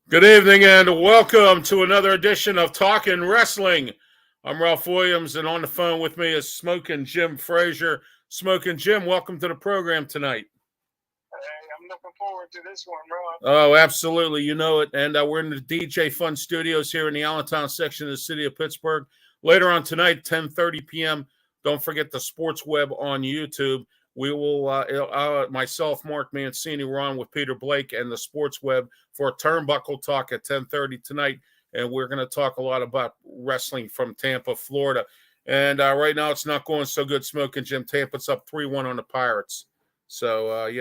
Good evening and welcome to another edition of Talkin' Wrestling. I'm Ralph Williams, and on the phone with me is Smokin' Jim Frazier. Smokin' Jim, welcome to the program tonight. Hey, I'm looking forward to this one, Ralph. Oh, absolutely. You know it. And we're in the DJ Fun Studios here in the Allentown section of the city of Pittsburgh. Later on tonight, 10:30 p.m., don't forget the Sports Web on YouTube. We will, myself, Mark Mancini, we're on with Peter Blake and the Sports Web for a Turnbuckle Talk at 10:30 tonight. And we're going to talk a lot about wrestling from Tampa, Florida. And right now it's not going so good, Smokin' Jim. Tampa's up 3-1 on the Pirates. So,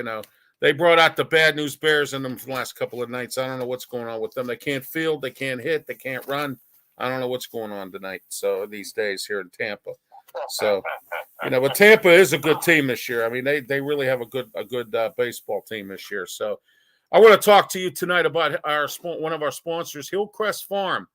they brought out the bad news bears in them the last couple of nights. I don't know what's going on with them. They can't field, they can't hit, they can't run. I don't know what's going on tonight. So these days here in Tampa. So, but Tampa is a good team this year. I mean, they really have a good baseball team this year. So, I want to talk to you tonight about one of our sponsors, Hillcrest Farm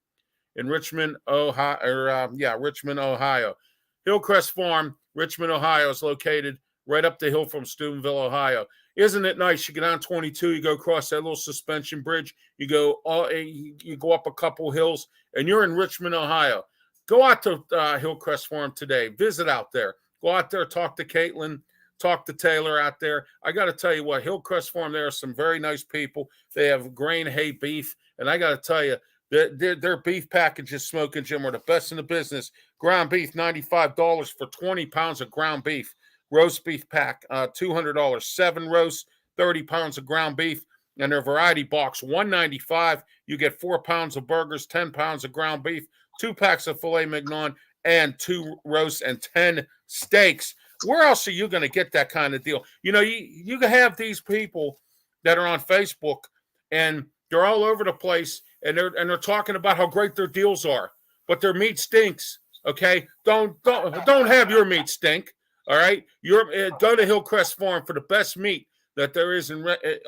in Richmond, Ohio. Richmond, Ohio. Hillcrest Farm, Richmond, Ohio, is located right up the hill from Steubenville, Ohio. Isn't it nice? You get on 22, you go across that little suspension bridge, you go up a couple hills, and you're in Richmond, Ohio. Go out to Hillcrest Farm today. Visit out there. Go out there, talk to Caitlin, talk to Taylor out there. I got to tell you what, Hillcrest Farm, there are some very nice people. They have grain hay beef, and I got to tell you, their beef packages, Smokin' Jim, are the best in the business. Ground beef, $95 for 20 pounds of ground beef. Roast beef pack, $200. 7 roasts, 30 pounds of ground beef. And their variety box, $195. You get 4 pounds of burgers, 10 pounds of ground beef, 2 packs of filet mignon, and 2 roasts and 10 steaks. Where else are you going to get that kind of deal? You can have these people that are on Facebook, and they're all over the place, and they're talking about how great their deals are, but their meat stinks. Okay, don't have your meat stink. All right, go to Hillcrest Farm for the best meat that there is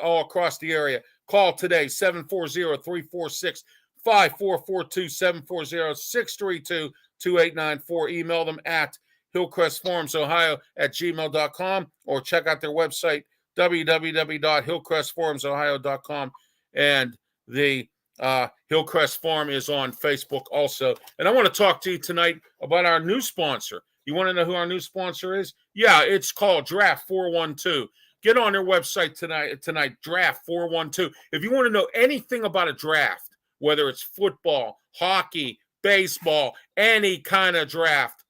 all across the area. Call today, 740-346-5442, 740-632-2894. Email them at hillcrestfarmsohio@gmail.com or check out their website, www.hillcrestfarmsohio.com. And the Hillcrest Farm is on Facebook also. And I want to talk to you tonight about our new sponsor. You want to know who our new sponsor is? Yeah, it's called Draft 412. Get on their website tonight, Draft 412. If you want to know anything about a draft, whether it's football, hockey, baseball, any kind of draft,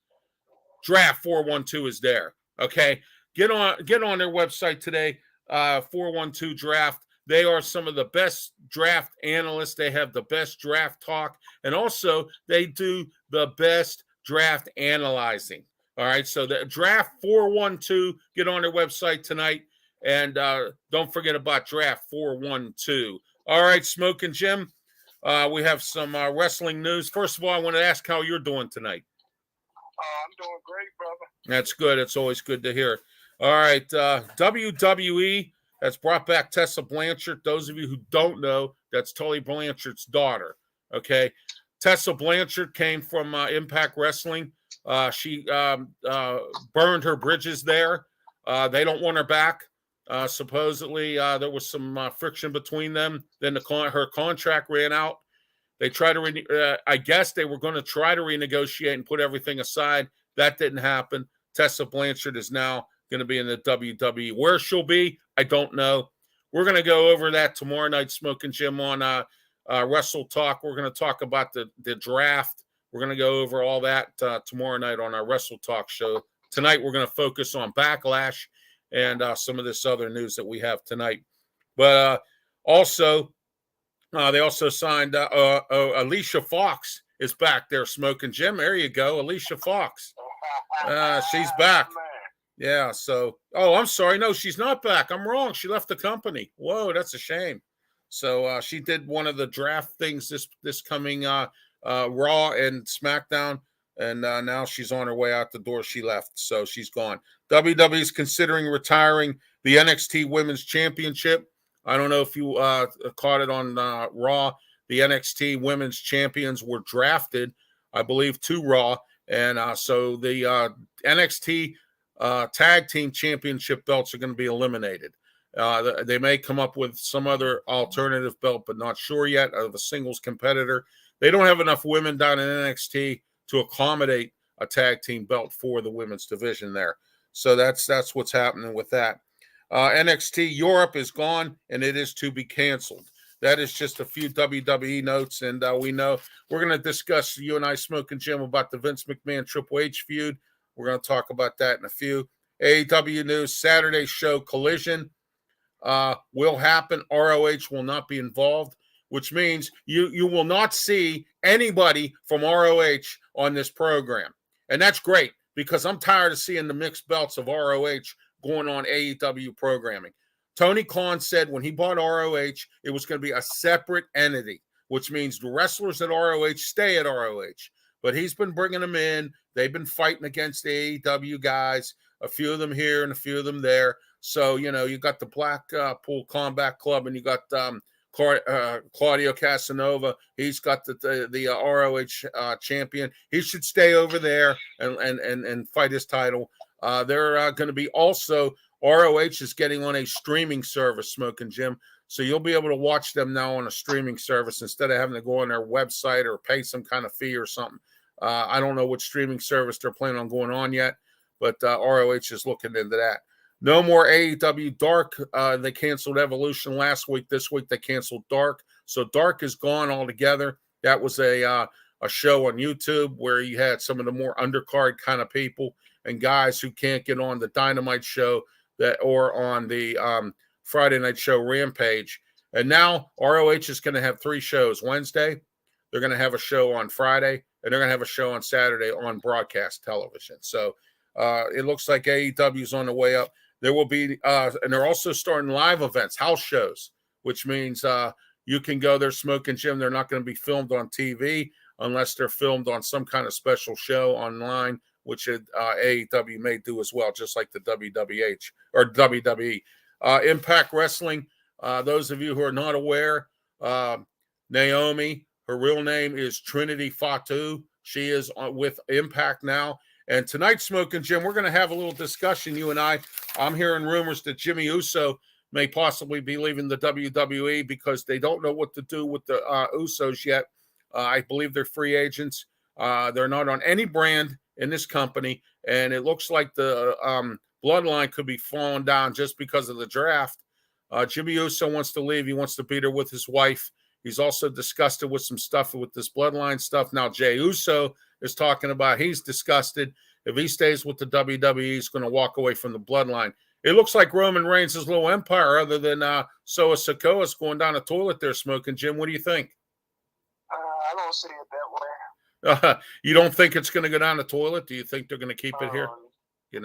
Draft 412 is there. Okay? Get on their website today, 412 Draft. They are some of the best draft analysts. They have the best draft talk, and also they do the best draft analyzing. All right, so the Draft 412, get on their website tonight, and don't forget about Draft 412. All right, Smokin' Jim, we have some wrestling news. First of all, I want to ask how you're doing tonight. I'm doing great, brother. That's good. It's always good to hear. All right, WWE has brought back Tessa Blanchard. Those of you who don't know, that's Tully Blanchard's daughter. Okay, Tessa Blanchard came from Impact Wrestling. She burned her bridges there. They don't want her back. Supposedly, there was some friction between them. Then her contract ran out. They tried to, I guess they were going to try to renegotiate and put everything aside. That didn't happen. Tessa Blanchard is now going to be in the WWE. Where she'll be, I don't know. We're going to go over that tomorrow night, Smokin' Jim, on Wrestle Talk. We're going to talk about the draft. We're going to go over all that tomorrow night on our Wrestle Talk show. Tonight, we're going to focus on Backlash and some of this other news that we have tonight. But also, they also signed Alicia Fox is back there, Smokin' Jim. There you go, Alicia Fox. She's back. Yeah, so, I'm sorry. No, she's not back. I'm wrong. She left the company. Whoa, that's a shame. So she did one of the draft things this coming Raw and SmackDown, and now she's on her way out the door. She left, so she's gone. WWE is considering retiring the NXT Women's Championship. I don't know if you caught it on Raw. The NXT Women's Champions were drafted, I believe, to Raw, and so the NXT Tag Team Championship belts are going to be eliminated. They may come up with some other alternative belt, but not sure yet, of a singles competitor. They don't have enough women down in NXT to accommodate a tag team belt for the women's division there. So that's what's happening with that. NXT Europe is gone, and it is to be canceled. That is just a few WWE notes, and we know we're going to discuss, you and I, Smokin' Jim, about the Vince McMahon Triple H feud. We're going to talk about that in a few. AEW news, Saturday show Collision will happen. ROH will not be involved, which means you will not see anybody from ROH on this program. And that's great, because I'm tired of seeing the mixed belts of ROH going on AEW programming. Tony Khan said when he bought ROH, it was going to be a separate entity, which means the wrestlers at ROH stay at ROH. But he's been bringing them in. They've been fighting against the AEW guys, a few of them here and a few of them there. So, you got the Blackpool Combat Club, and you got Claudio Casanova. He's got the ROH champion. He should stay over there and fight his title. They're going to be also, ROH is getting on a streaming service, Smokin' Jim. So you'll be able to watch them now on a streaming service instead of having to go on their website or pay some kind of fee or something. I don't know what streaming service they're planning on going on yet, but ROH is looking into that. No more AEW Dark. They canceled Evolution last week. This week they canceled Dark. So Dark is gone altogether. That was a show on YouTube where you had some of the more undercard kind of people and guys who can't get on the Dynamite show or on the Friday night show Rampage. And now ROH is going to have 3 shows. Wednesday, they're going to have a show on Friday, and they're going to have a show on Saturday on broadcast television. So it looks like AEW is on the way up. There will be, and they're also starting live events, house shows, which means you can go there, Smokin' Jim. They're not going to be filmed on TV unless they're filmed on some kind of special show online, which AEW may do as well, just like the WWH or WWE. Impact Wrestling, those of you who are not aware, Naomi, her real name is Trinity Fatu. She is with Impact now. And tonight, Smokin' Jim, we're going to have a little discussion, you and I. I'm hearing rumors that Jimmy Uso may possibly be leaving the WWE because they don't know what to do with the Usos yet. I believe they're free agents. They're not on any brand in this company, and it looks like the bloodline could be falling down just because of the draft. Jimmy Uso wants to leave. He wants to be there with his wife. He's also disgusted with some stuff with this bloodline stuff. Now, Jey Uso is talking about he's disgusted. If he stays with the WWE, he's going to walk away from the bloodline. It looks like Roman Reigns' little empire, other than Soa Sikoa's going down a toilet there, Smokin' Jim. What do you think? I don't see it that way. You don't think it's going to go down the toilet? Do you think they're going to keep it here? Yeah,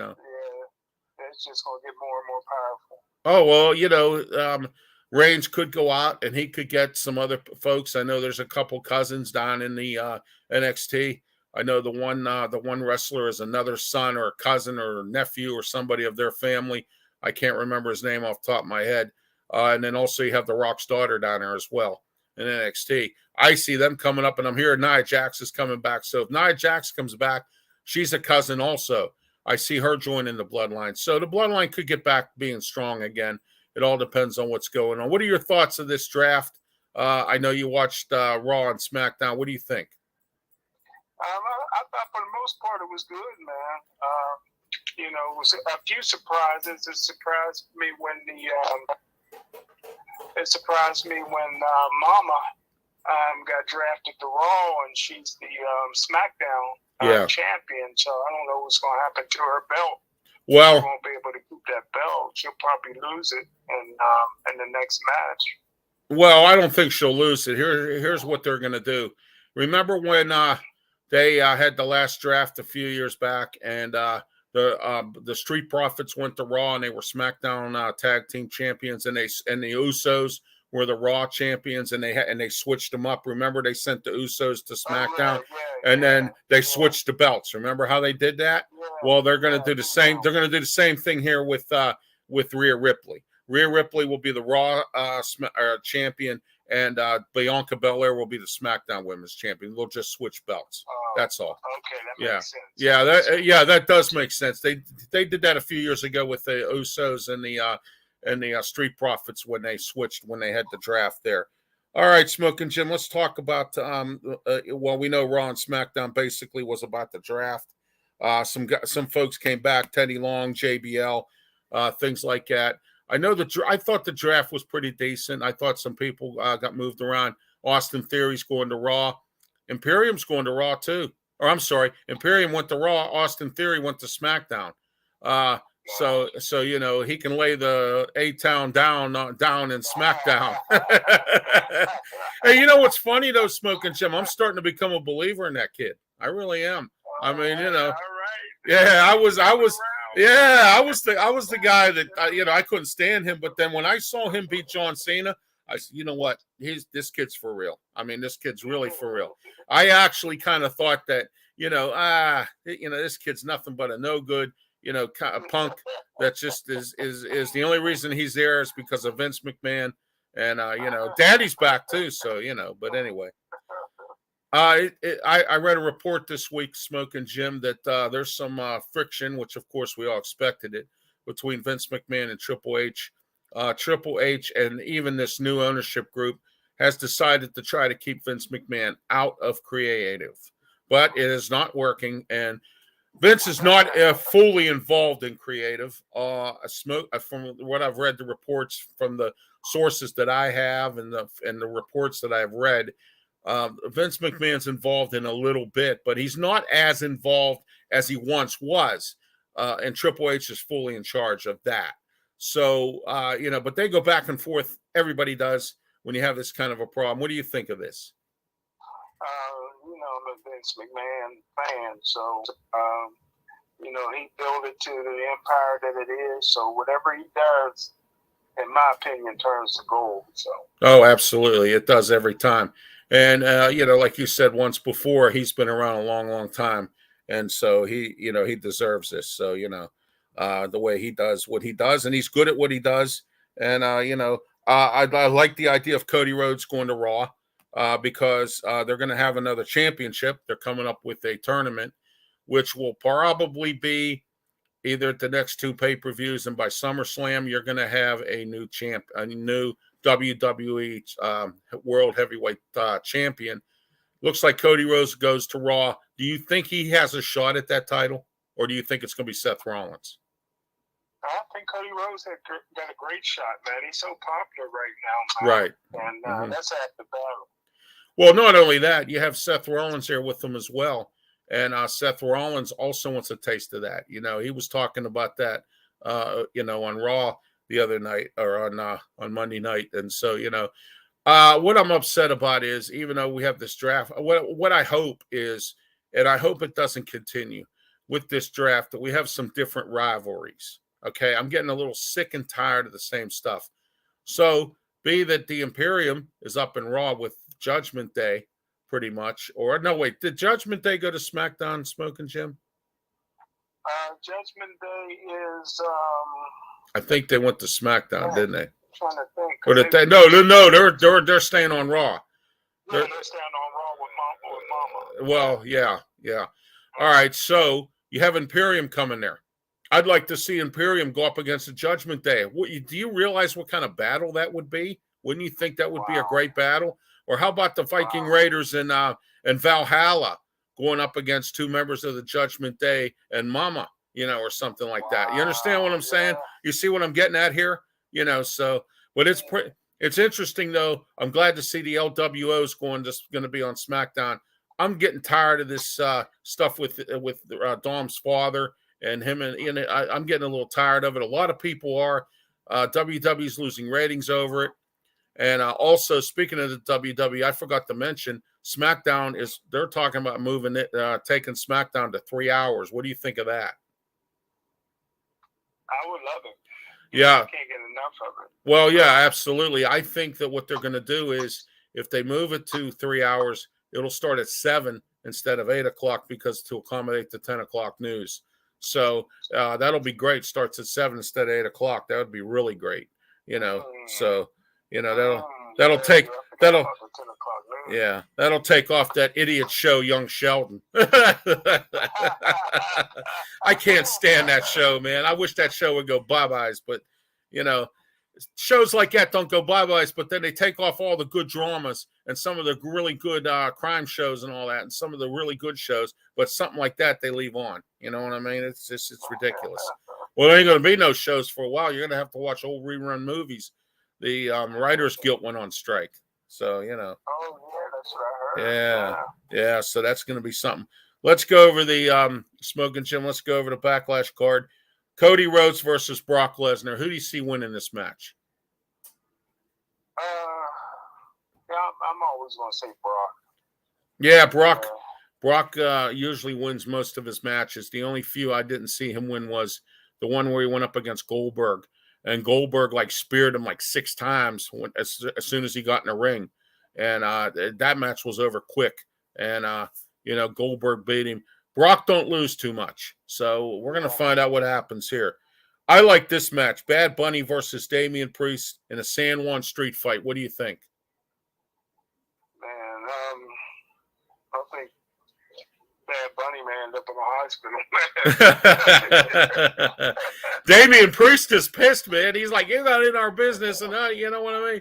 it's just going to get more and more powerful. Oh, well, Reigns could go out and he could get some other folks. I know there's a couple cousins down in the NXT. I know the one wrestler is another son or cousin or nephew or somebody of their family. I can't remember his name off the top of my head. And then also you have the Rock's daughter down there as well in NXT. I see them coming up, and I'm hearing Nia Jax is coming back. So if Nia Jax comes back, she's a cousin also. I see her joining the bloodline. So the bloodline could get back being strong again. It all depends on what's going on. What are your thoughts of this draft? I know you watched Raw and SmackDown. What do you think? I thought for the most part it was good, man. It was a few surprises. It surprised me when Mama got drafted to Raw, and she's the SmackDown champion. So I don't know what's going to happen to her belt. Well, she won't be able to keep that belt. She'll probably lose it in the next match. Well, I don't think she'll lose it. Here's what they're going to do. Remember when they had the last draft a few years back, and the Street Profits went to Raw, and they were SmackDown tag team champions, and the Usos were the Raw champions, and they switched them up. Remember, they sent the Usos to SmackDown, and then they switched the belts. Remember how they did that? Well, they're going to do the same. They're going to do the same thing here with Rhea Ripley. Rhea Ripley will be the Raw champion, and Bianca Belair will be the SmackDown Women's Champion. They'll just switch belts. That's all. Okay, that makes sense. That does make sense. They did that a few years ago with the Usos and the and the Street Profits when they had the draft there. All right, Smokin' Jim, let's talk about, well, we know Raw and SmackDown basically was about the draft. Some folks came back, Teddy Long, JBL, things like that. I thought the draft was pretty decent. I thought some people got moved around. Austin Theory's going to Raw. Imperium's going to Raw too. Or I'm sorry, Imperium went to Raw. Austin Theory went to SmackDown. So he can lay the A-Town down in SmackDown. Hey, you know what's funny though, Smokin' Jim? I'm starting to become a believer in that kid. I really am. I mean, yeah, I was the guy that I couldn't stand him, but then when I saw him beat John Cena, I said, you know what? This kid's for real. I mean, this kid's really for real. I actually kind of thought that, this kid's nothing but a no good, kind of punk that just is the only reason he's there is because of Vince McMahon, and Daddy's back too. So but anyway, I read a report this week, Smokin' Jim, that there's some friction, which of course we all expected it, between Vince McMahon and Triple H. Triple H and even this new ownership group has decided to try to keep Vince McMahon out of creative, but it is not working, and Vince is not fully involved in creative. From what I've read, the reports from the sources that I have and the reports that I've read, Vince McMahon's involved in a little bit, but he's not as involved as he once was, and Triple H is fully in charge of that. So, but they go back and forth. Everybody does when you have this kind of a problem. What do you think of this? I'm a Vince McMahon fan, so he built it to the empire that it is. So whatever he does, in my opinion, turns to gold. So. Oh, absolutely, it does every time. And like you said once before, he's been around a long, long time, and so he deserves this. So the way he does what he does, and he's good at what he does. And I like the idea of Cody Rhodes going to Raw. Because they're going to have another championship. They're coming up with a tournament, which will probably be either at the next two pay-per-views, and by SummerSlam, you're going to have a new WWE World Heavyweight Champion. Looks like Cody Rhodes goes to Raw. Do you think he has a shot at that title, or do you think it's going to be Seth Rollins? I think Cody Rhodes got a great shot, man. He's so popular right now, man. Right. And that's half the battle. Well, not only that, you have Seth Rollins here with them as well. And Seth Rollins also wants a taste of that. He was talking about that, on Raw the other night or on Monday night. And so, what I'm upset about is, even though we have this draft, what I hope is, and I hope it doesn't continue with this draft, that we have some different rivalries. Okay, I'm getting a little sick and tired of the same stuff. So, be that the Imperium is up in Raw with Judgment Day, pretty much. Or no, wait, did Judgment Day go to SmackDown, Smokin' Jim? Judgment Day is. I think they went to SmackDown, didn't they? I'm trying to think. Or did they? No, they're staying on Raw. They're staying on Raw with Mama. Well, yeah. All right, so you have Imperium coming there. I'd like to see Imperium go up against the Judgment Day. Do you realize what kind of battle that would be? Wouldn't you think that would be a great battle? Or how about the Viking Raiders and Valhalla going up against two members of the Judgment Day and Mama, or something like that? You understand what I'm saying? You see what I'm getting at here? So, but it's interesting though. I'm glad to see the LWO's going to be on SmackDown. I'm getting tired of this stuff with Dom's father and him, and I'm getting a little tired of it. A lot of people are. WWE's losing ratings over it. And also, speaking of the WWE, I forgot to mention, SmackDown they're talking about moving it, taking SmackDown to 3 hours. What do you think of that? I would love it. Yeah. I can't get enough of it. Well, yeah, absolutely. I think that what they're going to do is, if they move it to 3 hours, it'll start at 7 instead of 8 o'clock, because to accommodate the 10 o'clock news. So that'll be great. Starts at 7 instead of 8 o'clock. That would be really great. So. That'll take off that idiot show, Young Sheldon. I can't stand that show, man. I wish that show would go bye-byes, but shows like that don't go bye-byes, but then they take off all the good dramas and some of the really good crime shows and all that, and some of the really good shows, but something like that they leave on. You know what I mean? It's ridiculous. Well, there ain't going to be no shows for a while. You're going to have to watch old rerun movies. The Writers Guild went on strike. So, you know. Oh, yeah, that's what I heard. Yeah, so that's going to be something. Let's go over the Smokin' Jim. Let's go over the Backlash card. Cody Rhodes versus Brock Lesnar. Who do you see winning this match? Yeah, I'm always going to say Brock. Yeah, Brock usually wins most of his matches. The only few I didn't see him win was the one where he went up against Goldberg. And Goldberg speared him 6 times as soon as he got in the ring. And that match was over quick. And, Goldberg beat him. Brock don't lose too much. So we're going to find out what happens here. I like this match. Bad Bunny versus Damian Priest in a San Juan street fight. What do you think? Man, I think Bad Bunny man up in the hospital. Damian Priest is pissed, man. He's like, you're not in our business. And you know what I mean?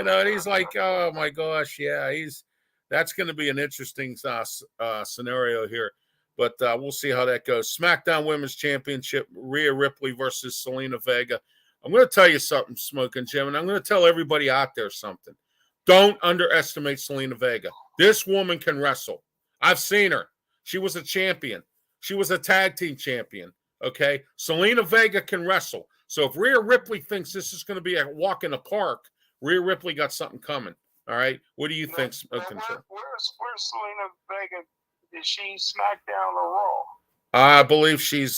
And he's like, oh, my gosh. Yeah, that's going to be an interesting scenario here. But we'll see how that goes. SmackDown Women's Championship, Rhea Ripley versus Zelina Vega. I'm going to tell you something, Smokin' Jim, and I'm going to tell everybody out there something. Don't underestimate Zelina Vega. This woman can wrestle. I've seen her. She was a champion. She was a tag team champion, okay? Zelina Vega can wrestle. So if Rhea Ripley thinks this is going to be a walk in the park, Rhea Ripley got something coming, all right? What do you think, Smokin' Jim? Where's Zelina Vega? Is she SmackDown or Raw? I believe she's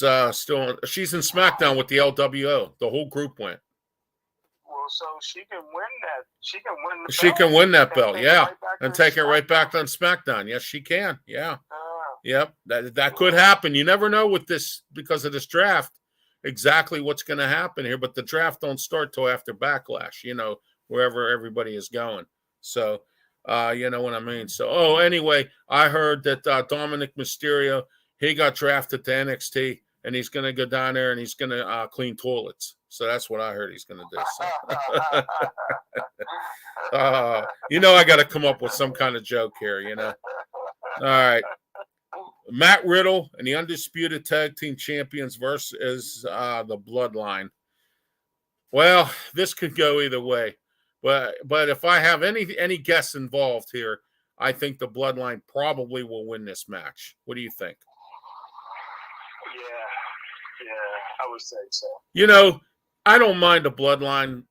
she's in SmackDown with the LWO. The whole group went. Well, so she can win that. She can win the belt. She can win that belt, yeah, and take it right back on SmackDown. Yes, she can. Yeah. Yep. That could happen. You never know with this because of this draft exactly what's going to happen here. But the draft don't start till after Backlash. Wherever everybody is going. So. You know what I mean? So, anyway, I heard that Dominic Mysterio, he got drafted to NXT, and he's going to go down there and he's going to clean toilets. So that's what I heard he's going to do. So. I got to come up with some kind of joke here, All right. Matt Riddle and the Undisputed Tag Team Champions versus the Bloodline. Well, this could go either way. But if I have any guess involved here, I think the Bloodline probably will win this match. What do you think? Yeah, I would say so. I don't mind the Bloodline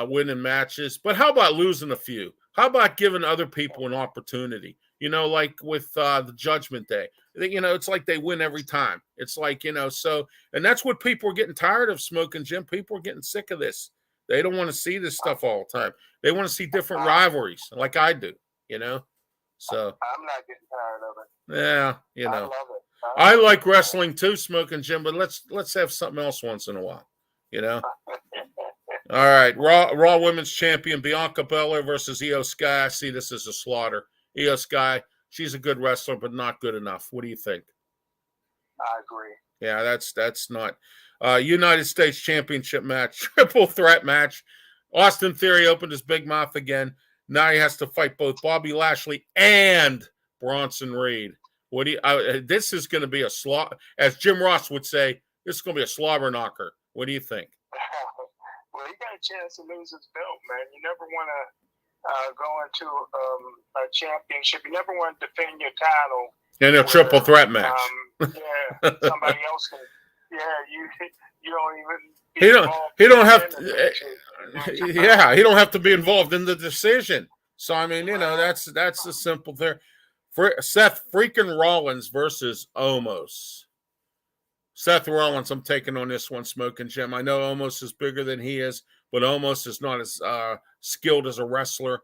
winning matches, but how about losing a few? How about giving other people an opportunity? Like with the Judgment Day. It's like they win every time. It's like, so, and that's what people are getting tired of, Smokin' Jim. People are getting sick of this. They don't want to see this stuff all the time. They want to see different rivalries like I do, So I'm not getting tired of it. Yeah, I love it. I like wrestling too, Smokin' Jim, but let's have something else once in a while, All right, Raw Women's Champion Bianca Belair versus Io Sky. I see this as a slaughter. Io Sky, she's a good wrestler, but not good enough. What do you think? I agree. Yeah, that's not. United States Championship match, triple threat match. Austin Theory opened his big mouth again. Now he has to fight both Bobby Lashley and Bronson Reed. This is going to be a slaughter, as Jim Ross would say. This is going to be a slobber knocker. What do you think? Well, he got a chance to lose his belt, man. You never want to go into a championship. You never want to defend your title in a triple threat match. Somebody else can. Yeah, you don't even. He don't have to. Yeah, he don't have to be involved in the decision. So I mean, that's the simple there. Seth freaking Rollins versus Omos. Seth Rollins, I'm taking on this one, Smokin' Jim. I know Omos is bigger than he is, but Omos is not as skilled as a wrestler.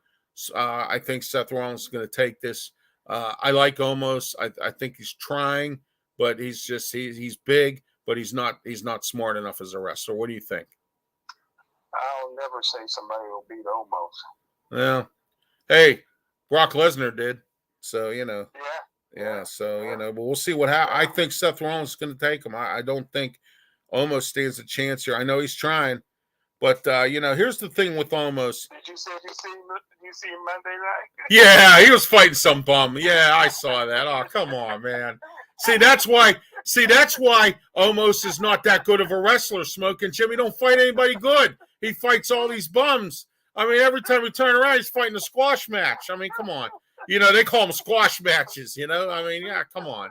I think Seth Rollins is going to take this. I like Omos. I think he's trying, but he's big. But he's not smart enough as a wrestler. What do you think? I'll never say somebody will beat Omos. Yeah. Hey, Brock Lesnar did. So, Yeah. So, but we'll see what happens. I think Seth Rollins is going to take him. I don't think Omos stands a chance here. I know he's trying, But here's the thing with Omos. Did you see Monday night? Yeah, he was fighting some bum. Yeah, I saw that. Oh, come on, man. See, that's why Omos is not that good of a wrestler, Smoking Jim. He don't fight anybody good. He fights all these bums. I mean, every time we turn around, he's fighting a squash match. I mean, come on. They call them squash matches, I mean, yeah, come on.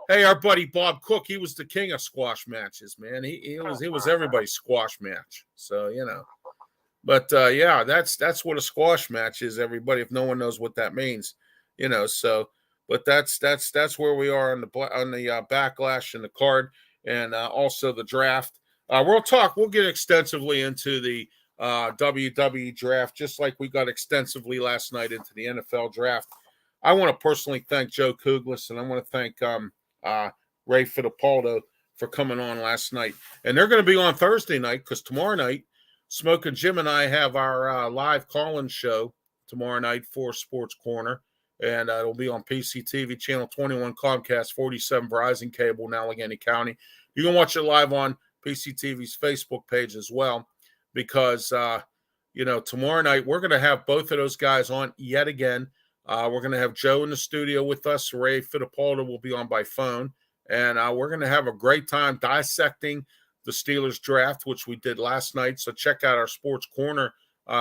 Hey, our buddy Bob Cook, he was the king of squash matches, man. He was everybody's squash match. So, But yeah, that's what a squash match is, everybody, if no one knows what that means. So but that's where we are on the backlash and the card, and also the draft. We'll get extensively into the WWE draft, just like we got extensively last night into the NFL draft. I want to personally thank Joe Kuglis, and I want to thank Ray Fittipaldo for coming on last night. And they're going to be on Thursday night, because tomorrow night, Smokin' Jim and I have our live call-in show tomorrow night for Sports Corner. And it'll be on PCTV, Channel 21, Comcast, 47, Verizon Cable in Allegheny County. You can watch it live on PCTV's Facebook page as well, because, tomorrow night we're going to have both of those guys on yet again. We're going to have Joe in the studio with us. Ray Fittipaldo will be on by phone. And we're going to have a great time dissecting the Steelers draft, which we did last night. So check out our Sports Corner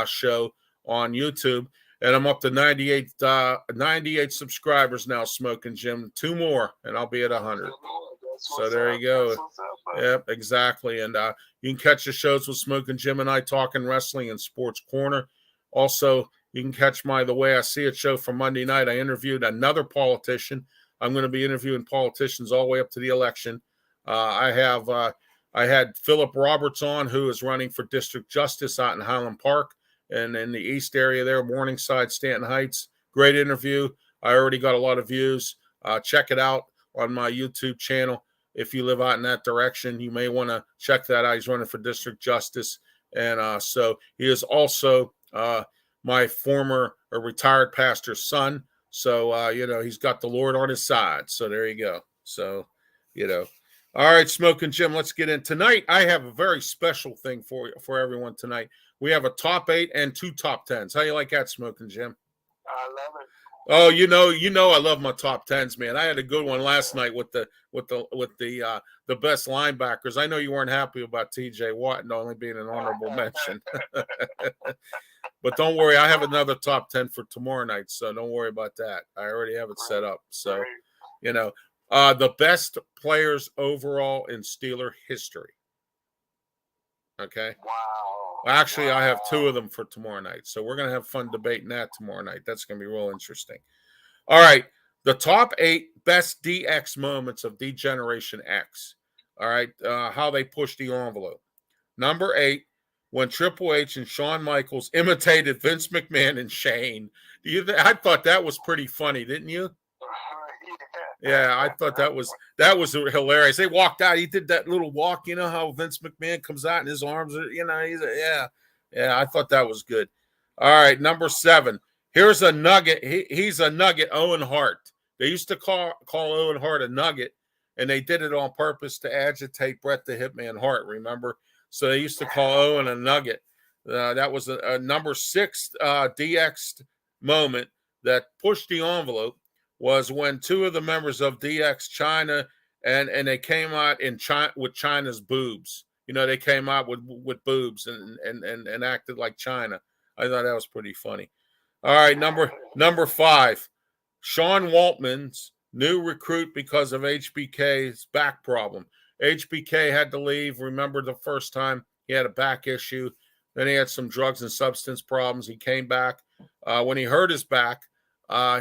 show on YouTube. And I'm up to 98 subscribers now, Smokin' Jim. 2 more, and I'll be at 100. So there you go. Yep, exactly. And you can catch the shows with Smokin' Jim and I talking wrestling and Sports Corner. Also, you can catch The Way I See It show from Monday night. I interviewed another politician. I'm going to be interviewing politicians all the way up to the election. I had Philip Roberts on, who is running for district justice out in Highland Park and in the east area there, Morningside, Stanton Heights. Great interview. I already got a lot of views. Check it out on my YouTube channel. If you live out in that direction, you may want to check that out. He's running for district justice. And so he is also my former or retired pastor's son. So, he's got the Lord on his side. So there you go. So, All right, Smokin' Jim, let's get in. Tonight, I have a very special thing for everyone tonight. We have a top 8 and 2 top 10s. How you like that, Smokin' Jim? I love it. Oh, I love my top 10s, man. I had a good one last night with the best linebackers. I know you weren't happy about TJ Watt only being an honorable mention. But don't worry, I have another top 10 for tomorrow night, so don't worry about that. I already have it set up. So, the best players overall in Steeler history. Okay? Wow. Actually, I have 2 of them for tomorrow night. So we're going to have fun debating that tomorrow night. That's going to be real interesting. All right. The top 8 best DX moments of D-Generation X. All right. How they pushed the envelope. Number 8, when Triple H and Shawn Michaels imitated Vince McMahon and Shane. I thought that was pretty funny, didn't you? Yeah, I thought that was hilarious. They walked out. He did that little walk. You know how Vince McMahon comes out and his arms are, yeah. I thought that was good. All right, number 7. Here's a nugget. He's a nugget. Owen Hart. They used to call Owen Hart a nugget, and they did it on purpose to agitate Bret the Hitman Hart. Remember? So they used to call Owen a nugget. That was a number 6 DX moment that pushed the envelope. Was when 2 of the members of DX China and they came out in China with China's boobs. They came out with boobs and acted like China. I thought that was pretty funny. All right, number 5, Sean Waltman's new recruit because of HBK's back problem. HBK had to leave. Remember the first time he had a back issue. Then he had some drugs and substance problems. He came back. When he hurt his back,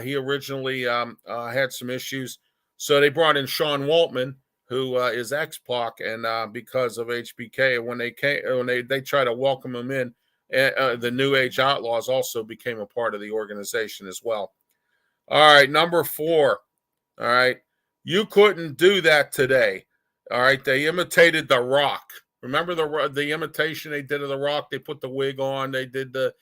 he originally had some issues. So they brought in Sean Waltman, who is ex-Pac, and because of HBK, when they try to welcome him in, the New Age Outlaws also became a part of the organization as well. All right, number 4. All right, you couldn't do that today. All right, they imitated The Rock. Remember the imitation they did of The Rock? They put the wig on. They did the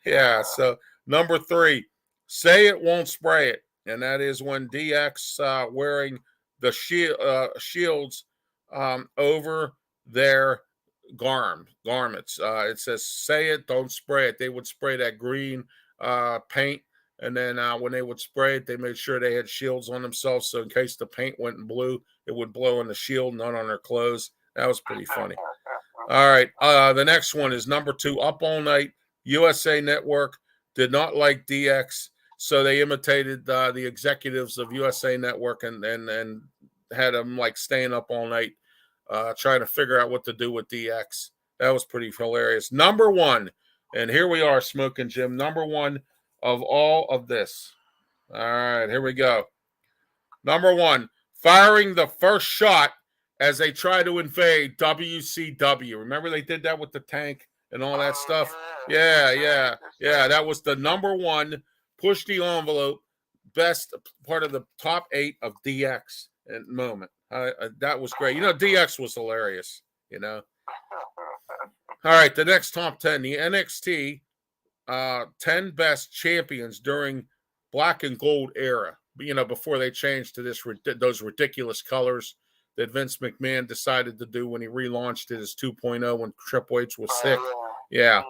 yeah. So number 3, say it won't spray it, and that is when DX wearing the shields over their garments. It says, "Say it, don't spray it." They would spray that green paint, and then when they would spray it, they made sure they had shields on themselves, so in case the paint went and blew, it would blow on the shield, not on their clothes. That was pretty funny. All right, the next one is number 2, Up All Night. USA Network did not like DX, so they imitated the executives of USA Network and had them like staying up all night trying to figure out what to do with DX. That was pretty hilarious. Number 1, and here we are, Smokin' Jim, number 1 of all of this. All right, here we go. Number 1, firing the first shot as they try to invade WCW. Remember they did that with the tank and all that stuff? Yeah. That was the number 1, push the envelope, best part of the top 8 of DX at the moment. That was great. DX was hilarious, All right, the next top 10, the NXT 10 best champions during black and gold era, before they changed to those ridiculous colors that Vince McMahon decided to do when he relaunched it as 2.0 when Triple H was sick. Yeah.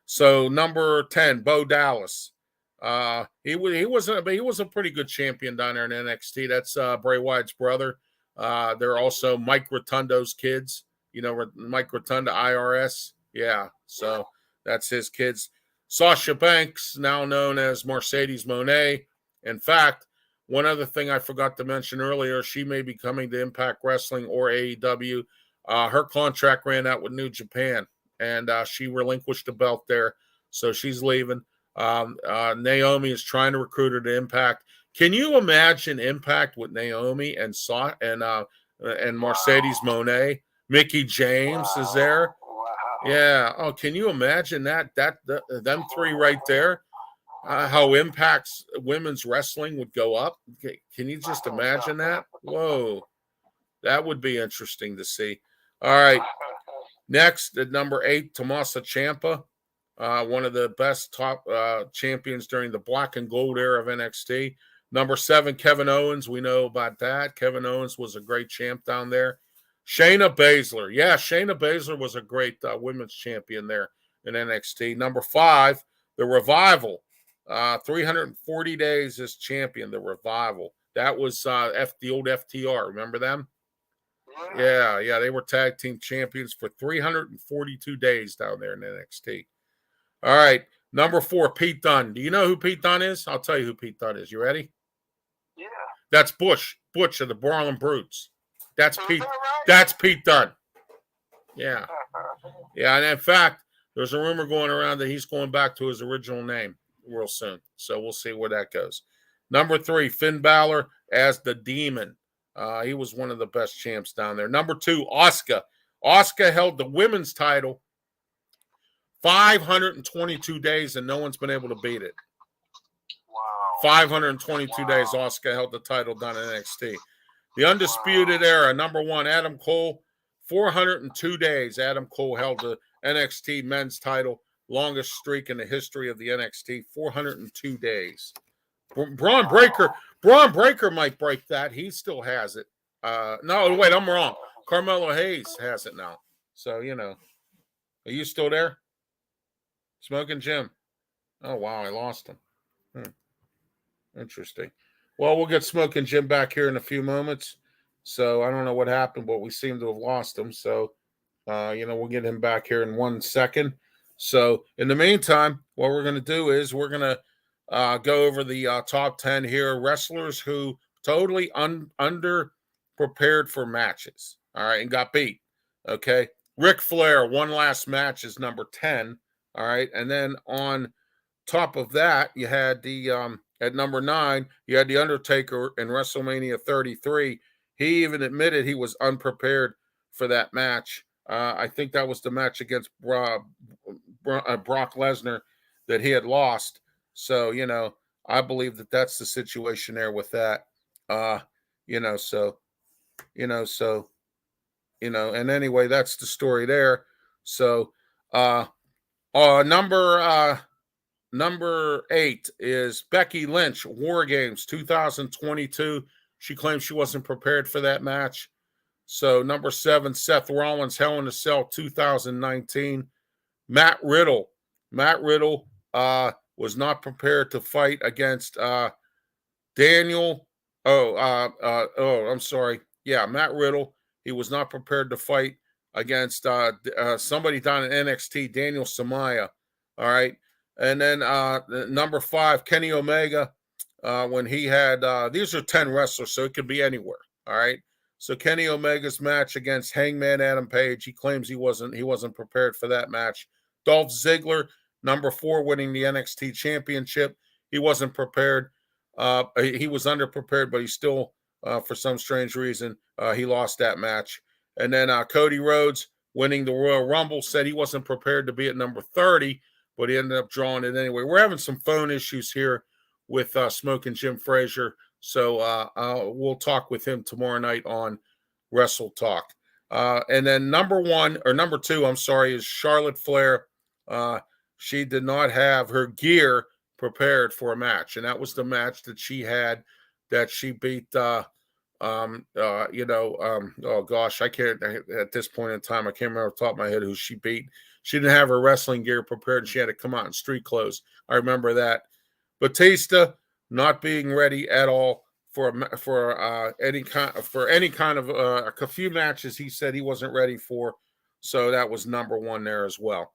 So number 10, Bo Dallas. He was a pretty good champion down there in NXT. That's Bray Wyatt's brother. They're also Mike Rotundo's kids. Mike Rotunda, IRS. Yeah. So that's his kids. Sasha Banks, now known as Mercedes Moné. In fact, one other thing I forgot to mention earlier, she may be coming to Impact Wrestling or AEW. Her contract ran out with New Japan, and she relinquished the belt there, so she's leaving. Naomi is trying to recruit her to Impact. Can you imagine Impact with Naomi and Mercedes Moné? Mickey James is there. Yeah. Oh, can you imagine that? Them three right there. How Impact's women's wrestling would go up. Can you just imagine that? Whoa. That would be interesting to see. All right. Next, at number 8, Tommaso Ciampa, one of the best top champions during the black and gold era of NXT. Number 7, Kevin Owens. We know about that. Kevin Owens was a great champ down there. Shayna Baszler. Yeah, Shayna Baszler was a great women's champion there in NXT. Number 5, The Revival. 340 days as champion, The Revival. That was the old FTR. Remember them? Yeah. They were tag team champions for 342 days down there in NXT. All right. Number 4, Pete Dunne. Do you know who Pete Dunne is? I'll tell you who Pete Dunne is. You ready? Yeah. That's Butch of the Brawling Brutes. That's Pete. Right? That's Pete Dunne. Yeah. Yeah, and in fact, there's a rumor going around that he's going back to his original name real soon. So we'll see where that goes. Number 3, Finn Balor as the Demon. He was one of the best champs down there. Number 2, Asuka. Asuka held the women's title 522 days, and no one's been able to beat it. Wow. 522 days Asuka held the title down in NXT. The Undisputed Era, number 1, Adam Cole. 402 days Adam Cole held the NXT men's title. Longest streak in the history of the NXT, 402 days. Braun Breaker might break that. He still has it. No, wait, I'm wrong. Carmelo Hayes has it now. So, are you still there? Smokin' Jim. Oh, wow, I lost him. Interesting. Well, we'll get Smokin' Jim back here in a few moments. So I don't know what happened, but we seem to have lost him. So, we'll get him back here in 1 second. So in the meantime, what we're going to do is we're going to go over the top 10 here. Wrestlers who totally under-prepared for matches. All right, and got beat. Okay. Ric Flair, one last match, is number 10. All right. And then on top of that, you had the at number 9, you had The Undertaker in WrestleMania 33. He even admitted he was unprepared for that match. I think that was the match against Brock Lesnar that he had lost. So, I believe that that's the situation there with that. And anyway, that's the story there. So, number 8 is Becky Lynch, War Games 2022. She claims she wasn't prepared for that match. So number 7, Seth Rollins, Hell in a Cell 2019. Matt Riddle. Matt Riddle was not prepared to fight against Daniel. I'm sorry. Yeah, Matt Riddle. He was not prepared to fight against somebody down in NXT, Daniel Samaya. All right. And then number 5, Kenny Omega. When he had these are 10 wrestlers, so it could be anywhere. All right. So Kenny Omega's match against Hangman Adam Page, he claims he wasn't prepared for that match. Dolph Ziggler, number 4, winning the NXT Championship. He wasn't prepared. He was underprepared, but he still, for some strange reason, he lost that match. And then Cody Rhodes, winning the Royal Rumble, said he wasn't prepared to be at number 30, but he ended up drawing it anyway. We're having some phone issues here with Smokin Jim Frazier, so we'll talk with him tomorrow night on Wrestle Talk. And then number 2, I'm sorry, is Charlotte Flair. She did not have her gear prepared for a match, and that was the match that she had that she beat oh gosh, I can't at this point in time, I can't remember off the top of my head who she beat. She didn't have her wrestling gear prepared. She had to come out in street clothes. I remember that. Batista not being ready at all for any kind of a few matches he said he wasn't ready for. So that was number 1 there as well.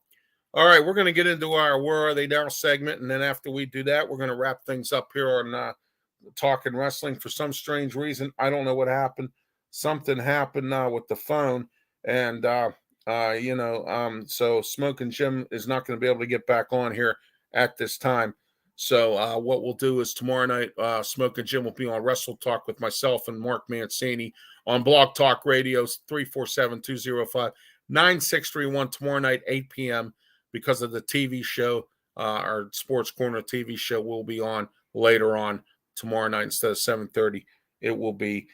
All right, we're going to get into our Where Are They Now segment, and then after we do that, we're going to wrap things up here on Talking Wrestling. For some strange reason, I don't know what happened. Something happened with the phone, and so Smokin Jim is not going to be able to get back on here at this time. So what we'll do is tomorrow night, Smokin Jim will be on Wrestle Talk with myself and Mark Mancini on Blog Talk Radio, 347-205-9631 tomorrow night, 8 p.m. because of the TV show, our Sports Corner TV show will be on later on tomorrow night instead of 7:30. It will be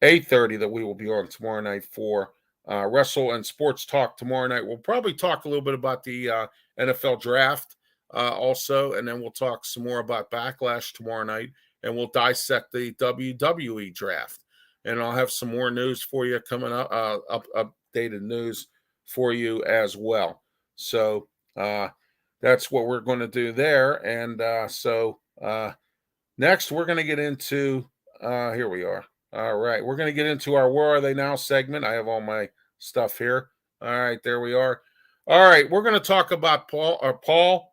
8:30 that we will be on tomorrow night for Wrestle and Sports Talk tomorrow night. We'll probably talk a little bit about the NFL draft also, and then we'll talk some more about Backlash tomorrow night, and we'll dissect the WWE draft. And I'll have some more news for you coming up, updated news for you as well. So that's what we're going to do there. And next we're going to get into, here we are. All right, we're going to get into our Where Are They Now segment. I have all my stuff here. All right, there we are. All right, we're going to talk about Paul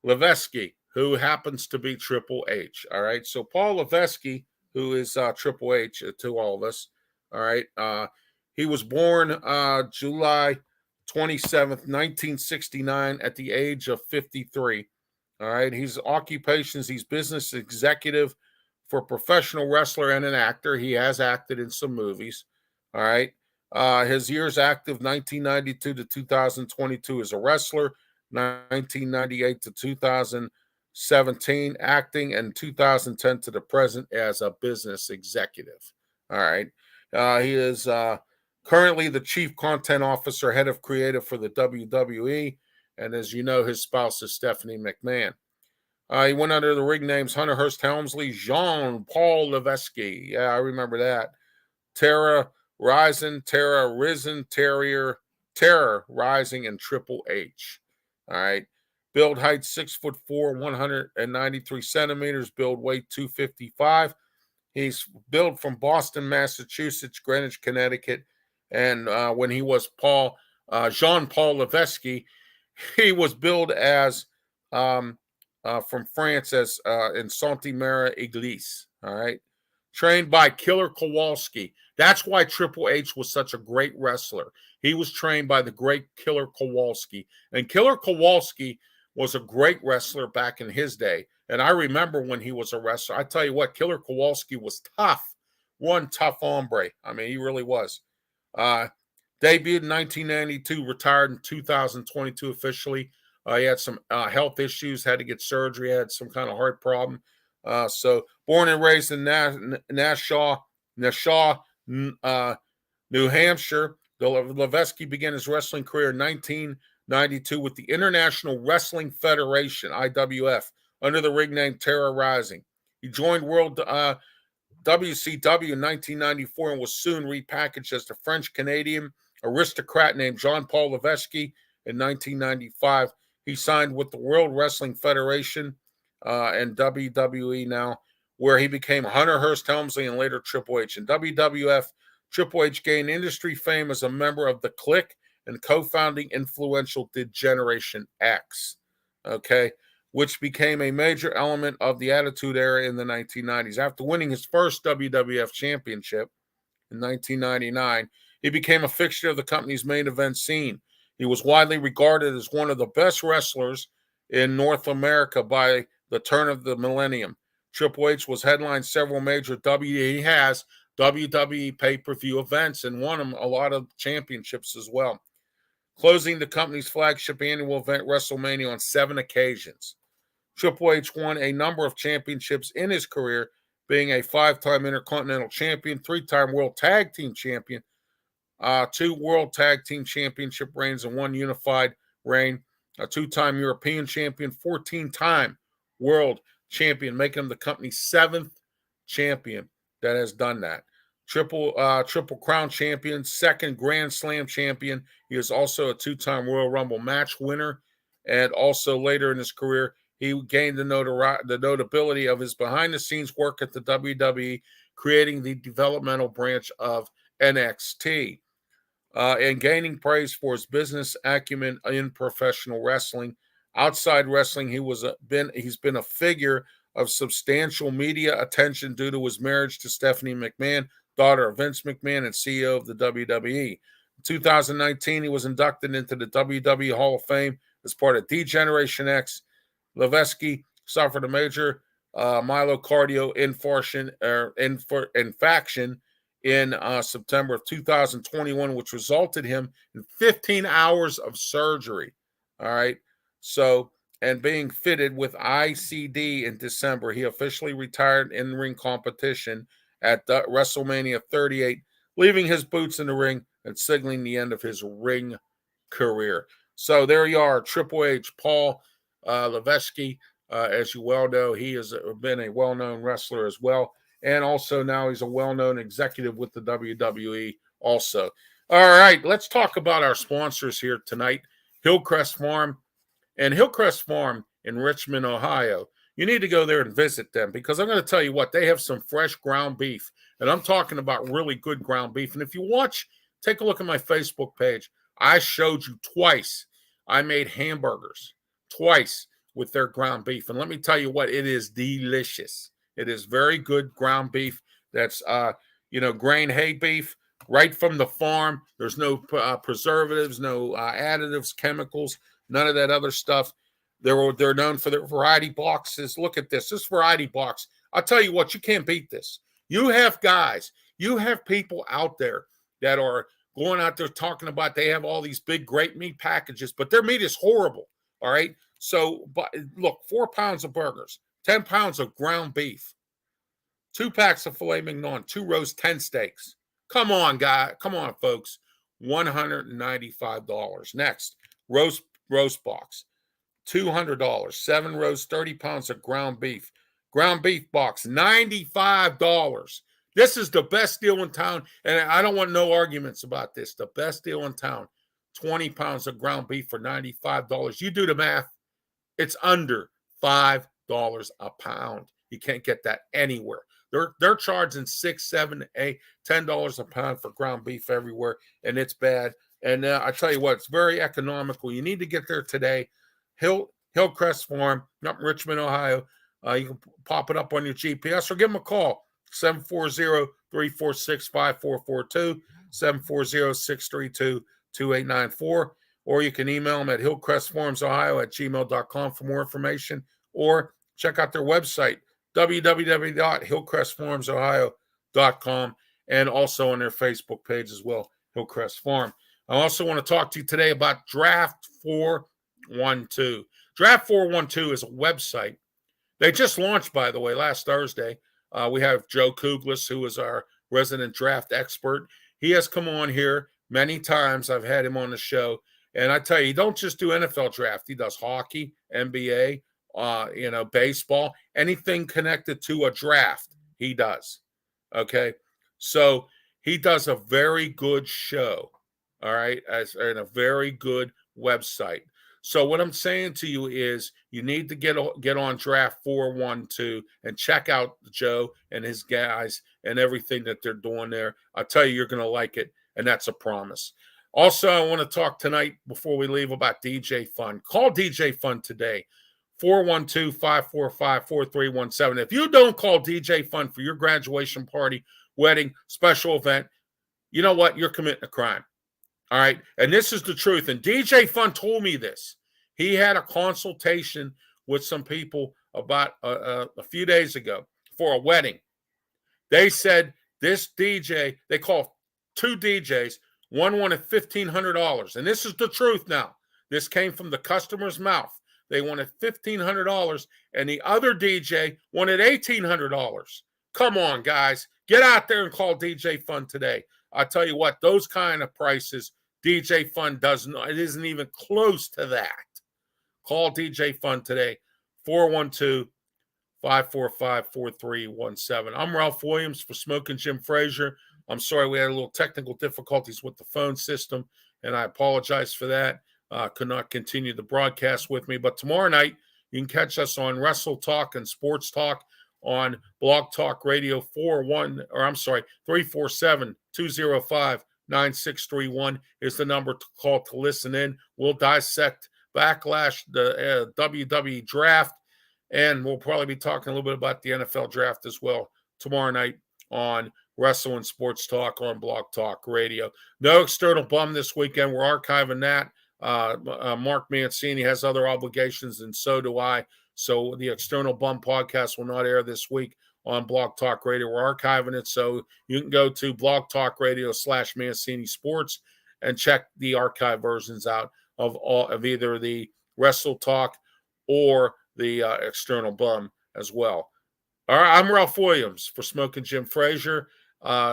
Levesque, who happens to be Triple H. All right, so Paul Levesque, who is Triple H to all of us. All right, he was born July 27th, 1969, at the age of 53. All right, he's business executive for a professional wrestler and an actor. He has acted in some movies. All right, his years active, 1992 to 2022 as a wrestler, 1998 to 2017 acting, and 2010 to the present as a business executive. All right, he is currently the chief content officer, head of creative for the WWE, and as you know, his spouse is Stephanie McMahon. He went under the ring names Hunter Hearst Helmsley, Jean-Paul Levesque. Yeah, I remember that. Terror Rising, Terror Rising, and Triple H. All right. Build height 6'4", 193 centimeters. Build weight 255. He's built from Boston, Massachusetts, Greenwich, Connecticut. And when he was Jean-Paul Levesque, he was billed as from France as in Saint-Mary Église. All right. Trained by Killer Kowalski. That's why Triple H was such a great wrestler. He was trained by the great Killer Kowalski. And Killer Kowalski was a great wrestler back in his day. And I remember when he was a wrestler. I tell you what, Killer Kowalski was tough. One tough hombre. I mean, he really was. Debuted in 1992, retired in 2022 officially. He had some health issues, had to get surgery, had some kind of heart problem. So born and raised in Nashua, New Hampshire, Levesque began his wrestling career in 1992 with the International Wrestling Federation, IWF, under the ring name Terror Rising. He joined World WCW in 1994 and was soon repackaged as the French-Canadian aristocrat named Jean-Paul Levesque. In 1995, he signed with the World Wrestling Federation and WWE now, where he became Hunter Hearst Helmsley and later Triple H. In WWF, Triple H gained industry fame as a member of the Clique and co-founding influential Degeneration X, okay, which became a major element of the Attitude Era in the 1990s. After winning his first WWF championship in 1999, he became a fixture of the company's main event scene. He was widely regarded as one of the best wrestlers in North America by the turn of the millennium. Triple H was headlined several major WWE pay-per-view events and won a lot of championships as well, closing the company's flagship annual event, WrestleMania, on 7 occasions. Triple H won a number of championships in his career, being a 5-time Intercontinental Champion, 3-time World Tag Team Champion, 2 World Tag Team Championship reigns, and 1 unified reign, a 2-time European Champion, 14-time World Champion, making him the company's 7th champion that has done that. Triple Crown Champion, 2nd Grand Slam Champion. He is also a 2-time Royal Rumble match winner, and also later in his career, he gained the notability of his behind-the-scenes work at the WWE, creating the developmental branch of NXT, and gaining praise for his business acumen in professional wrestling. Outside wrestling, he's been a figure of substantial media attention due to his marriage to Stephanie McMahon, daughter of Vince McMahon and CEO of the WWE. In 2019, he was inducted into the WWE Hall of Fame as part of Degeneration X. Levesque suffered a major myocardial infarction in September of 2021, which resulted him in 15 hours of surgery. All right. So, and being fitted with ICD in December, he officially retired in-ring competition at WrestleMania 38, leaving his boots in the ring and signaling the end of his ring career. So there you are, Triple H, Paul Levesque. As you well know, he has been a well-known wrestler as well. And also now he's a well-known executive with the WWE also. All right, let's talk about our sponsors here tonight. Hillcrest Farm. And Hillcrest Farm in Richmond, Ohio. You need to go there and visit them because I'm going to tell you what, they have some fresh ground beef. And I'm talking about really good ground beef. And if you watch, take a look at my Facebook page. I showed you twice. I made hamburgers twice with their ground beef. And let me tell you what, it is delicious. It is very good ground beef. That's, grain hay beef right from the farm. There's no preservatives, no additives, chemicals, none of that other stuff. They're known for their variety boxes. Look at this variety box. I'll tell you what, you can't beat this. You have people out there that are going out there talking about they have all these big, great meat packages, but their meat is horrible. All right. So, but look, 4 pounds of burgers, 10 pounds of ground beef, 2 packs of filet mignon, 2 roast 10 steaks. Come on, folks. $195. Next, roast box, $200. 7 rows, 30 pounds of ground beef. Ground beef box, $95. This is the best deal in town, and I don't want no arguments about this. The best deal in town, 20 pounds of ground beef for $95. You do the math. It's under $5 a pound. You can't get that anywhere. They're charging $6, $7, $8, $10 a pound for ground beef everywhere, and it's bad. And I tell you what, it's very economical. You need to get there today. Hillcrest Farm, up in Richmond, Ohio. You can pop it up on your GPS or give them a call, 740-346-5442, 740-632-2894. Or you can email them at hillcrestfarmsohio@gmail.com for more information, or check out their website, www.hillcrestfarmsohio.com, and also on their Facebook page as well, Hillcrest Farm. I also want to talk to you today about Draft 412. Draft 412 is a website. They just launched, by the way, last Thursday. We have Joe Kuglis, who is our resident draft expert. He has come on here many times. I've had him on the show. And I tell you, he don't just do NFL draft. He does hockey, NBA, baseball, anything connected to a draft, he does. Okay. So he does a very good show. All right. And a very good website. So what I'm saying to you is you need to get on Draft 412 and check out Joe and his guys and everything that they're doing there. I'll tell you, you're going to like it. And that's a promise. Also, I want to talk tonight before we leave about DJ Fun. Call DJ Fun today. 412-545-4317. If you don't call DJ Fun for your graduation party, wedding, special event, you know what? You're committing a crime. All right. And this is the truth. And DJ Fun told me this. He had a consultation with some people about a few days ago for a wedding. They said this DJ, they called two DJs, one wanted $1,500. And this is the truth now. This came from the customer's mouth. They wanted $1,500, and the other DJ wanted $1,800. Come on, guys. Get out there and call DJ Fun today. I tell you what, those kind of prices, DJ Fun doesn't, it isn't even close to that. Call DJ Fun today, 412-545-4317. I'm Ralph Williams for Smokin' Jim Frazier. I'm sorry we had a little technical difficulties with the phone system, and I apologize for that. Could not continue the broadcast with me. But tomorrow night, you can catch us on Wrestle Talk and Sports Talk on Blog Talk Radio 347-205-9631 is the number to call to listen in. We'll dissect Backlash, the WWE Draft, and we'll probably be talking a little bit about the NFL Draft as well tomorrow night on Wrestle and Sports Talk on Blog Talk Radio. No external bum this weekend. We're archiving that. Mark Mancini has other obligations, and so do I. So the External Bum podcast will not air this week on Blog Talk Radio. We're archiving it, so you can go to Blog Talk Radio /Mancini Sports and check the archive versions out of either the Wrestle Talk or the External Bum as well. All right, I'm Ralph Williams for Smokin' Jim Frazier.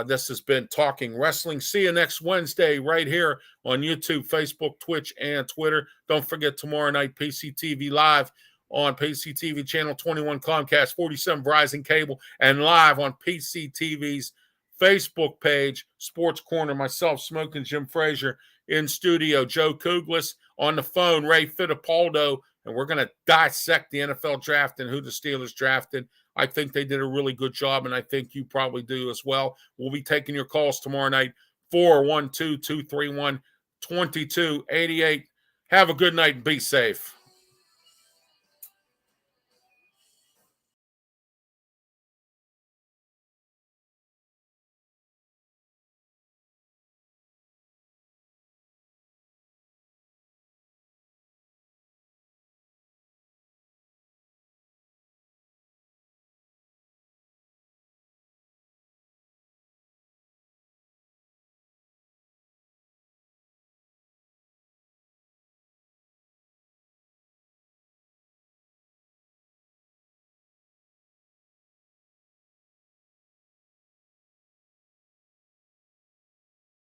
This has been Talking Wrestling. See you next Wednesday right here on YouTube, Facebook, Twitch, and Twitter. Don't forget tomorrow night, PCTV Live on PCTV Channel 21, Comcast 47, Verizon Cable, and live on PCTV's Facebook page, Sports Corner. Myself, Smokin' Jim Frazier, in studio, Joe Kuglis, on the phone, Ray Fittipaldo, and we're going to dissect the NFL draft and who the Steelers drafted. I think they did a really good job, and I think you probably do as well. We'll be taking your calls tomorrow night, 412-231-2288. Have a good night and be safe.